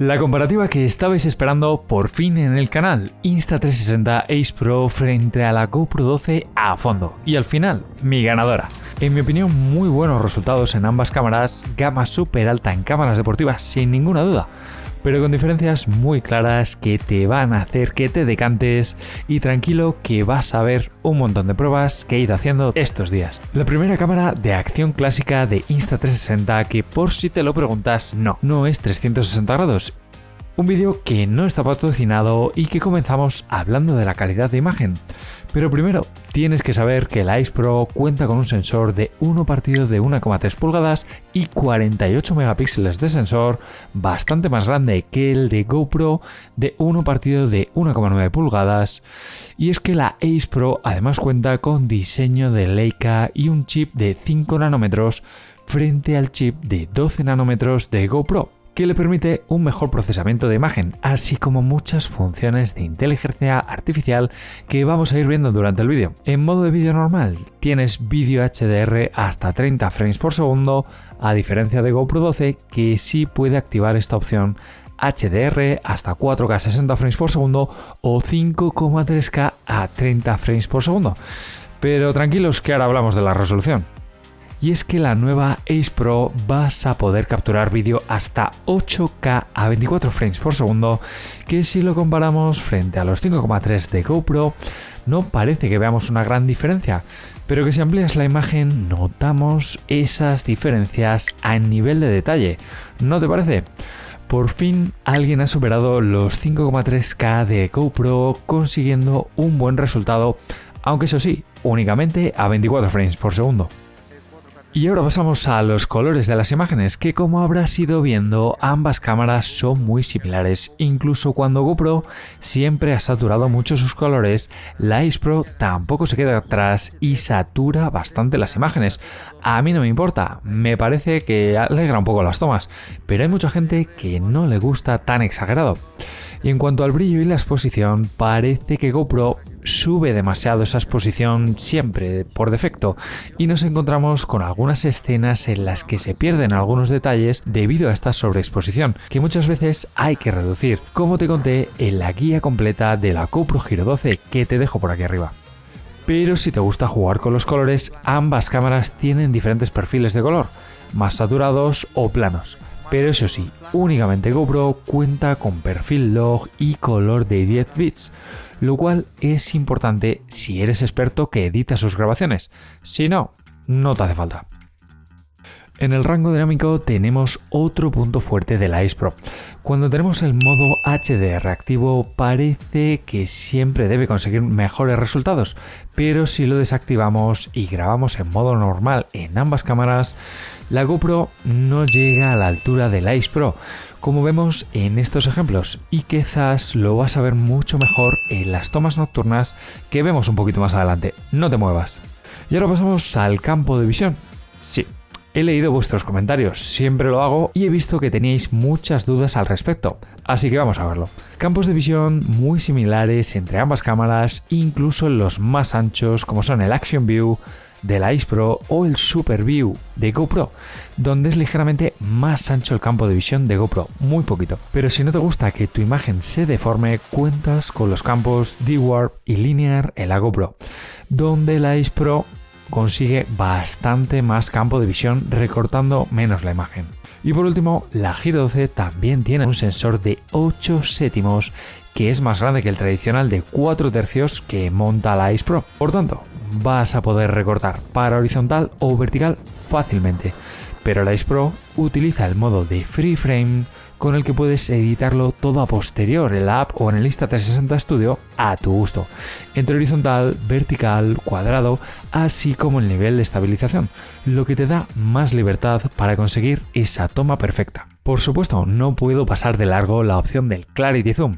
La comparativa que estabais esperando por fin en el canal, Insta360 Ace Pro frente a la GoPro 12 a fondo. Y al final, mi ganadora. En mi opinión, muy buenos resultados en ambas cámaras, gama súper alta en cámaras deportivas sin ninguna duda, pero con diferencias muy claras que te van a hacer que te decantes y tranquilo que vas a ver un montón de pruebas que he ido haciendo estos días. La primera cámara de acción clásica de Insta360 que por si te lo preguntas, no es 360 grados. Un vídeo que no está patrocinado y que comenzamos hablando de la calidad de imagen. Pero primero, tienes que saber que la Ace Pro cuenta con un sensor de 1/1 de 1,3 pulgadas y 48 megapíxeles de sensor, bastante más grande que el de GoPro de 1/1 de 1,9 pulgadas. Y es que la Ace Pro además cuenta con diseño de Leica y un chip de 5 nanómetros frente al chip de 12 nanómetros de GoPro, que le permite un mejor procesamiento de imagen, así como muchas funciones de inteligencia artificial que vamos a ir viendo durante el vídeo. En modo de vídeo normal tienes vídeo HDR hasta 30 frames por segundo, a diferencia de GoPro 12 que sí puede activar esta opción HDR hasta 4K 60 frames por segundo o 5,3K a 30 frames por segundo. Pero tranquilos que ahora hablamos de la resolución. Y es que la nueva Ace Pro vas a poder capturar vídeo hasta 8K a 24 frames por segundo, que si lo comparamos frente a los 5,3 de GoPro, no parece que veamos una gran diferencia, pero que si amplías la imagen notamos esas diferencias a nivel de detalle, ¿no te parece? Por fin alguien ha superado los 5,3K de GoPro consiguiendo un buen resultado, aunque eso sí, únicamente a 24 frames por segundo. Y ahora pasamos a los colores de las imágenes, que como habrás ido viendo, ambas cámaras son muy similares. Incluso cuando GoPro siempre ha saturado mucho sus colores, la Ace Pro tampoco se queda atrás y satura bastante las imágenes. A mí no me importa, me parece que alegra un poco las tomas, pero hay mucha gente que no le gusta tan exagerado. Y en cuanto al brillo y la exposición, parece que GoPro sube demasiado esa exposición siempre por defecto y nos encontramos con algunas escenas en las que se pierden algunos detalles debido a esta sobreexposición que muchas veces hay que reducir, como te conté en la guía completa de la GoPro Hero 12 que te dejo por aquí arriba. Pero si te gusta jugar con los colores, ambas cámaras tienen diferentes perfiles de color, más saturados o planos. Pero eso sí, únicamente GoPro cuenta con perfil log y color de 10 bits, lo cual es importante si eres experto que edita sus grabaciones. Si no, no te hace falta. En el rango dinámico tenemos otro punto fuerte de la Ace Pro. Cuando tenemos el modo HDR activo parece que siempre debe conseguir mejores resultados, pero si lo desactivamos y grabamos en modo normal en ambas cámaras, la GoPro no llega a la altura de la Ace Pro, como vemos en estos ejemplos, y quizás lo vas a ver mucho mejor en las tomas nocturnas que vemos un poquito más adelante. No te muevas. Y ahora pasamos al campo de visión. Sí. He leído vuestros comentarios, siempre lo hago y he visto que teníais muchas dudas al respecto, así que vamos a verlo. Campos de visión muy similares entre ambas cámaras, incluso los más anchos como son el Action View de la Ace Pro o el Super View de GoPro, donde es ligeramente más ancho el campo de visión de GoPro, muy poquito. Pero si no te gusta que tu imagen se deforme, cuentas con los campos D-Warp y Linear en la GoPro, donde la Ace Pro consigue bastante más campo de visión recortando menos la imagen. Y por último, la Hero 12 también tiene un sensor de 8 séptimos que es más grande que el tradicional de 4 tercios que monta la Ace Pro. Por tanto, vas a poder recortar para horizontal o vertical fácilmente, pero la Ace Pro utiliza el modo de Free Frame con el que puedes editarlo todo a posterior en la app o en el Insta360 Studio a tu gusto, entre horizontal, vertical, cuadrado, así como el nivel de estabilización, lo que te da más libertad para conseguir esa toma perfecta. Por supuesto, no puedo pasar de largo la opción del Clarity Zoom,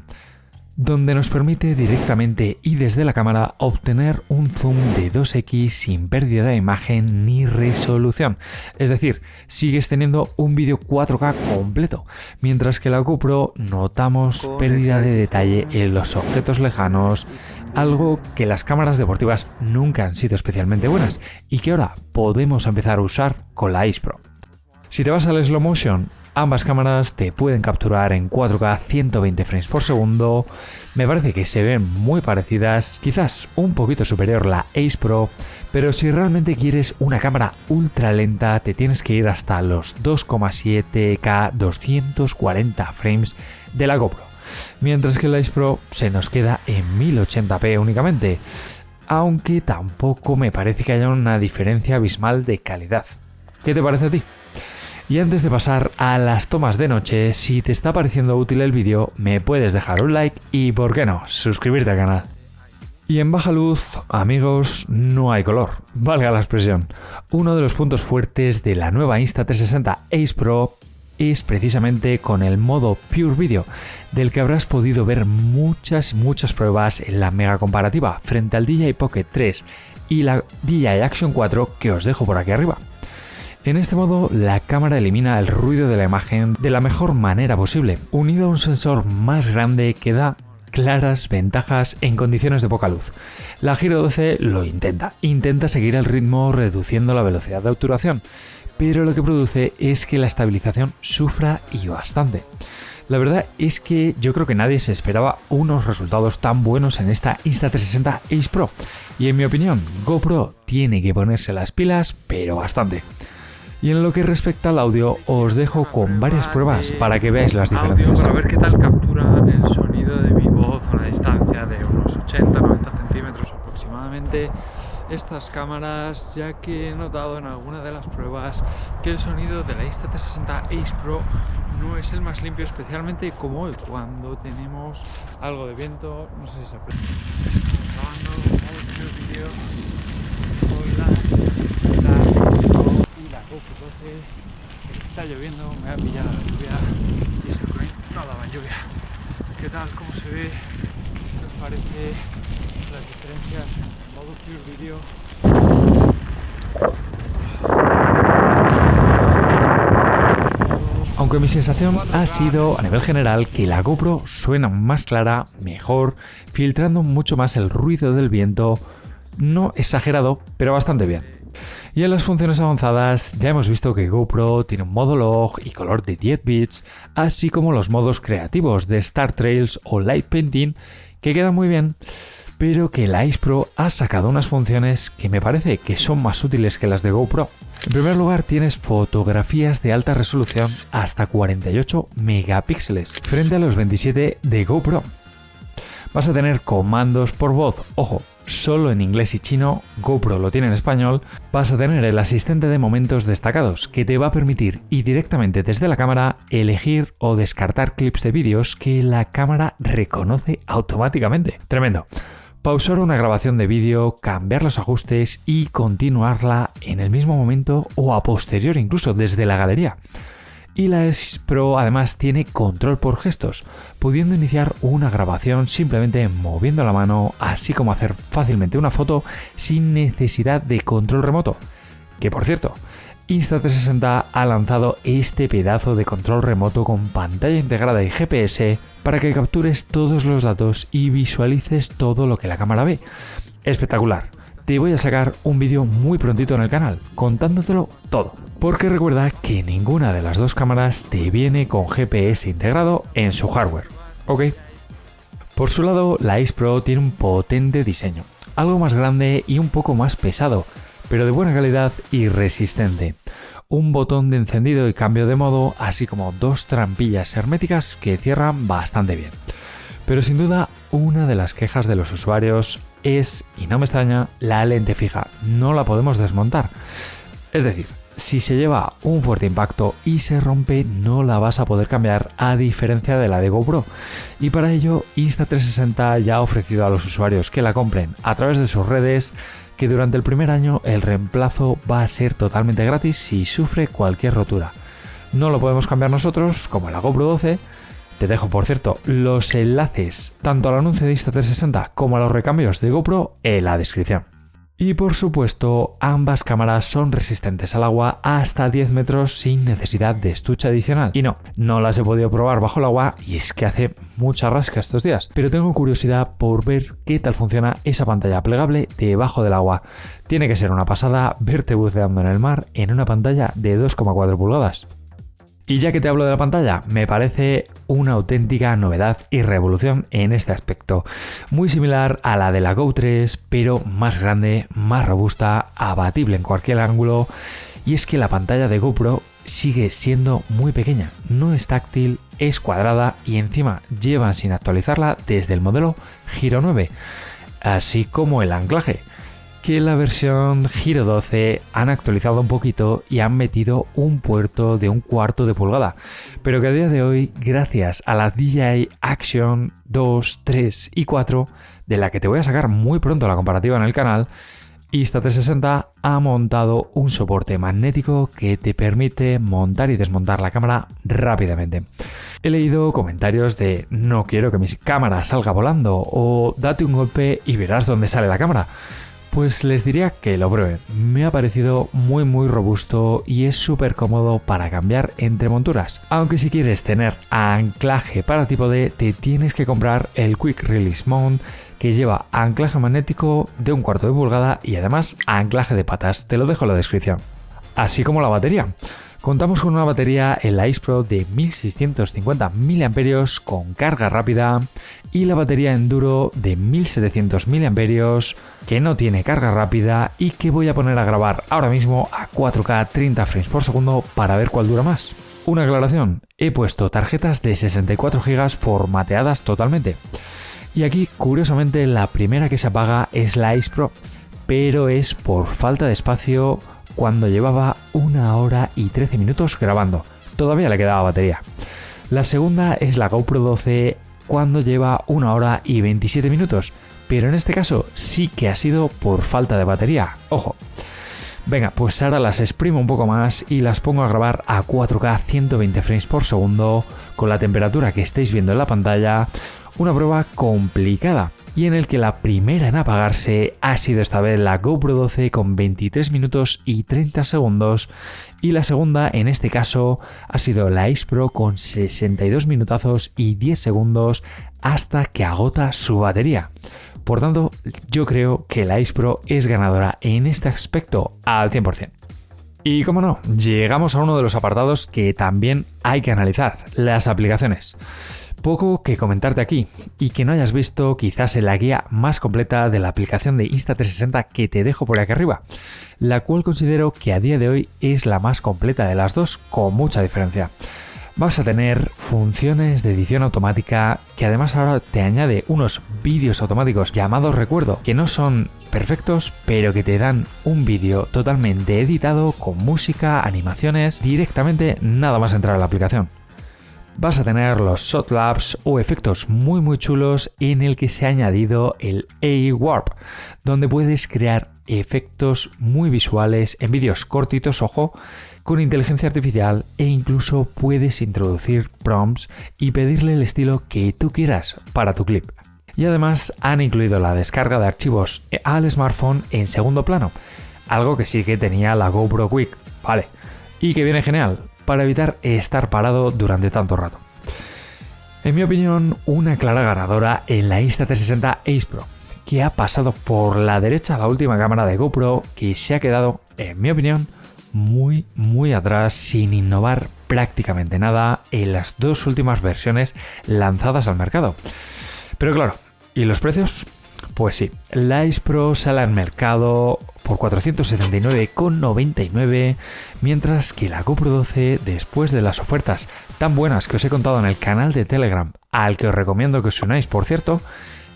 donde nos permite directamente y desde la cámara obtener un zoom de 2x sin pérdida de imagen ni resolución. Es decir, sigues teniendo un vídeo 4K completo, mientras que la GoPro notamos pérdida de detalle en los objetos lejanos, algo que las cámaras deportivas nunca han sido especialmente buenas y que ahora podemos empezar a usar con la Ace Pro. Si te vas al slow motion, Ambas cámaras te pueden capturar en 4K 120 frames por segundo. Me parece que se ven muy parecidas, quizás un poquito superior la Ace Pro, pero si realmente quieres una cámara ultra lenta te tienes que ir hasta los 2,7K 240 frames de la GoPro, mientras que la Ace Pro se nos queda en 1080p únicamente, aunque tampoco me parece que haya una diferencia abismal de calidad. ¿Qué te parece a ti? Y antes de pasar a las tomas de noche, si te está pareciendo útil el vídeo, me puedes dejar un like y, por qué no, suscribirte al canal. Y en baja luz, amigos, no hay color, valga la expresión. Uno de los puntos fuertes de la nueva Insta360 Ace Pro es precisamente con el modo Pure Video, del que habrás podido ver muchas pruebas en la mega comparativa frente al DJI Pocket 3 y la DJI Action 4 que os dejo por aquí arriba. En este modo, la cámara elimina el ruido de la imagen de la mejor manera posible, unido a un sensor más grande que da claras ventajas en condiciones de poca luz. La Giro 12 lo intenta seguir el ritmo reduciendo la velocidad de obturación, pero lo que produce es que la estabilización sufra y bastante. La verdad es que yo creo que nadie se esperaba unos resultados tan buenos en esta Insta360 Ace Pro, y en mi opinión, GoPro tiene que ponerse las pilas, pero bastante. Y en lo que respecta al audio, os dejo con varias pruebas para que veáis las diferencias. Para ver qué tal captura el sonido de mi voz a una distancia de unos 80-90 centímetros aproximadamente estas cámaras, ya que he notado en alguna de las pruebas que el sonido de la Insta360 Ace Pro no es el más limpio, especialmente como hoy, cuando tenemos algo de viento. No sé si se aprecia. Estamos grabando un vídeo con la Insta360 y la GoPro 12. Está lloviendo, me ha pillado la lluvia y se no daba lluvia. ¿Qué tal? ¿Cómo se ve? ¿Qué os parece las diferencias en el modo Pure Video? Aunque mi sensación ha sido, a nivel general, que la GoPro suena más clara, mejor, filtrando mucho más el ruido del viento, no exagerado, pero bastante bien. Y en las funciones avanzadas ya hemos visto que GoPro tiene un modo log y color de 10 bits, así como los modos creativos de Star Trails o Light Painting, que quedan muy bien, pero que la Ace Pro ha sacado unas funciones que me parece que son más útiles que las de GoPro. En primer lugar, tienes fotografías de alta resolución hasta 48 megapíxeles frente a los 27 de GoPro. Vas a tener comandos por voz, ojo, solo en inglés y chino, GoPro lo tiene en español. Vas a tener el asistente de momentos destacados, que te va a permitir y directamente desde la cámara elegir o descartar clips de vídeos que la cámara reconoce automáticamente. Tremendo. Pausar una grabación de vídeo, cambiar los ajustes y continuarla en el mismo momento o a posteriori, incluso desde la galería. Y la Ace Pro además tiene control por gestos, pudiendo iniciar una grabación simplemente moviendo la mano, así como hacer fácilmente una foto sin necesidad de control remoto. Que por cierto, Insta360 ha lanzado este pedazo de control remoto con pantalla integrada y GPS para que captures todos los datos y visualices todo lo que la cámara ve. Espectacular. Te voy a sacar un vídeo muy prontito en el canal, contándotelo todo. Porque recuerda que ninguna de las dos cámaras te viene con GPS integrado en su hardware, ¿ok? Por su lado, la Ace Pro tiene un potente diseño, algo más grande y un poco más pesado, pero de buena calidad y resistente. Un botón de encendido y cambio de modo, así como dos trampillas herméticas que cierran bastante bien. Pero sin duda, una de las quejas de los usuarios es, y no me extraña, la lente fija. No la podemos desmontar. Es decir, si se lleva un fuerte impacto y se rompe, no la vas a poder cambiar, a diferencia de la de GoPro. Y para ello, Insta360 ya ha ofrecido a los usuarios que la compren a través de sus redes que durante el primer año el reemplazo va a ser totalmente gratis si sufre cualquier rotura. No lo podemos cambiar nosotros, como en la GoPro 12. Te dejo, por cierto, los enlaces tanto al anuncio de Insta360 como a los recambios de GoPro en la descripción. Y por supuesto, ambas cámaras son resistentes al agua hasta 10 metros sin necesidad de estuche adicional. Y no las he podido probar bajo el agua y es que hace mucha rasca estos días. Pero tengo curiosidad por ver qué tal funciona esa pantalla plegable debajo del agua. Tiene que ser una pasada verte buceando en el mar en una pantalla de 2,4 pulgadas. Y ya que te hablo de la pantalla, me parece una auténtica novedad y revolución en este aspecto. Muy similar a la de la Go 3, pero más grande, más robusta, abatible en cualquier ángulo. Y es que la pantalla de GoPro sigue siendo muy pequeña, no es táctil, es cuadrada y encima llevan sin actualizarla desde el modelo Giro 9, así como el anclaje, que en la versión Giro 12 han actualizado un poquito y han metido un puerto de 1/4 de pulgada, pero que a día de hoy, gracias a la DJI Action 2, 3 y 4, de la que te voy a sacar muy pronto la comparativa en el canal, Insta360 ha montado un soporte magnético que te permite montar y desmontar la cámara rápidamente. He leído comentarios de no quiero que mi cámara salga volando o date un golpe y verás dónde sale la cámara. Pues les diría que lo prueben. Me ha parecido muy robusto y es súper cómodo para cambiar entre monturas. Aunque si quieres tener anclaje para tipo D, te tienes que comprar el Quick Release Mount, que lleva anclaje magnético de 1/4 de pulgada y además anclaje de patas. Te lo dejo en la descripción. Así como la batería. Contamos con una batería en la Ace Pro de 1650 mAh con carga rápida y la batería Enduro de 1700 mAh que no tiene carga rápida y que voy a poner a grabar ahora mismo a 4K 30 frames por segundo para ver cuál dura más. Una aclaración, he puesto tarjetas de 64 GB formateadas totalmente. Y aquí, curiosamente, la primera que se apaga es la Ace Pro, pero es por falta de espacio cuando llevaba 1 hora y 13 minutos grabando. Todavía le quedaba batería. La segunda es la GoPro 12 cuando lleva 1 hora y 27 minutos, pero en este caso sí que ha sido por falta de batería. Ojo. Venga, pues ahora las exprimo un poco más y las pongo a grabar a 4K 120 frames por segundo con la temperatura que estáis viendo en la pantalla. Una prueba complicada y en el que la primera en apagarse ha sido esta vez la GoPro 12 con 23 minutos y 30 segundos y la segunda en este caso ha sido la Ace Pro con 62 minutazos y 10 segundos hasta que agota su batería. Por tanto, yo creo que la Ace Pro es ganadora en este aspecto al 100%. Y como no, llegamos a uno de los apartados que también hay que analizar, las aplicaciones. Poco que comentarte aquí y que no hayas visto quizás en la guía más completa de la aplicación de Insta360 que te dejo por aquí arriba, la cual considero que a día de hoy es la más completa de las dos con mucha diferencia. Vas a tener funciones de edición automática que además ahora te añade unos vídeos automáticos llamados recuerdo que no son perfectos pero que te dan un vídeo totalmente editado con música, animaciones, directamente nada más entrar a la aplicación. Vas a tener los shot labs o efectos muy chulos en el que se ha añadido el AI Warp, donde puedes crear efectos muy visuales en vídeos cortitos, ojo, con inteligencia artificial e incluso puedes introducir prompts y pedirle el estilo que tú quieras para tu clip. Y además han incluido la descarga de archivos al smartphone en segundo plano, algo que sí que tenía la GoPro Quick, vale, y que viene genial para evitar estar parado durante tanto rato. En mi opinión, una clara ganadora en la Insta360 Ace Pro, que ha pasado por la derecha la última cámara de GoPro que se ha quedado, en mi opinión, muy atrás sin innovar prácticamente nada en las dos últimas versiones lanzadas al mercado. Pero claro, ¿y los precios? Pues sí, la Ace Pro sale al mercado por 479,99, mientras que la GoPro 12, después de las ofertas tan buenas que os he contado en el canal de Telegram, al que os recomiendo que os unáis por cierto,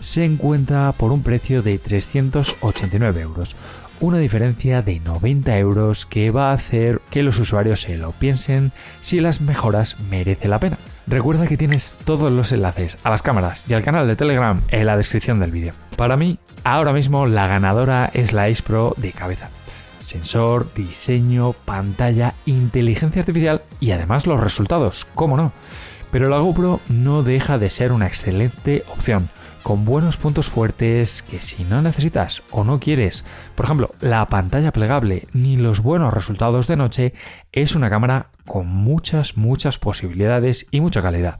se encuentra por un precio de 389 euros. Una diferencia de 90 euros que va a hacer que los usuarios se lo piensen si las mejoras merece la pena. Recuerda que tienes todos los enlaces a las cámaras y al canal de Telegram en la descripción del vídeo. Para mí, ahora mismo la ganadora es la Ace Pro de cabeza. Sensor, diseño, pantalla, inteligencia artificial y además los resultados, ¿cómo no? Pero la GoPro no deja de ser una excelente opción, con buenos puntos fuertes que si no necesitas o no quieres, por ejemplo, la pantalla plegable ni los buenos resultados de noche, es una cámara con muchas posibilidades y mucha calidad.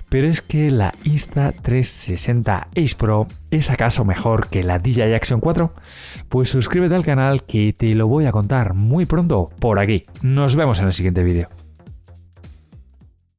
Pero es que la Insta360 Ace Pro ¿es acaso mejor que la DJI Action 4? Pues suscríbete al canal que te lo voy a contar muy pronto por aquí. Nos vemos en el siguiente vídeo.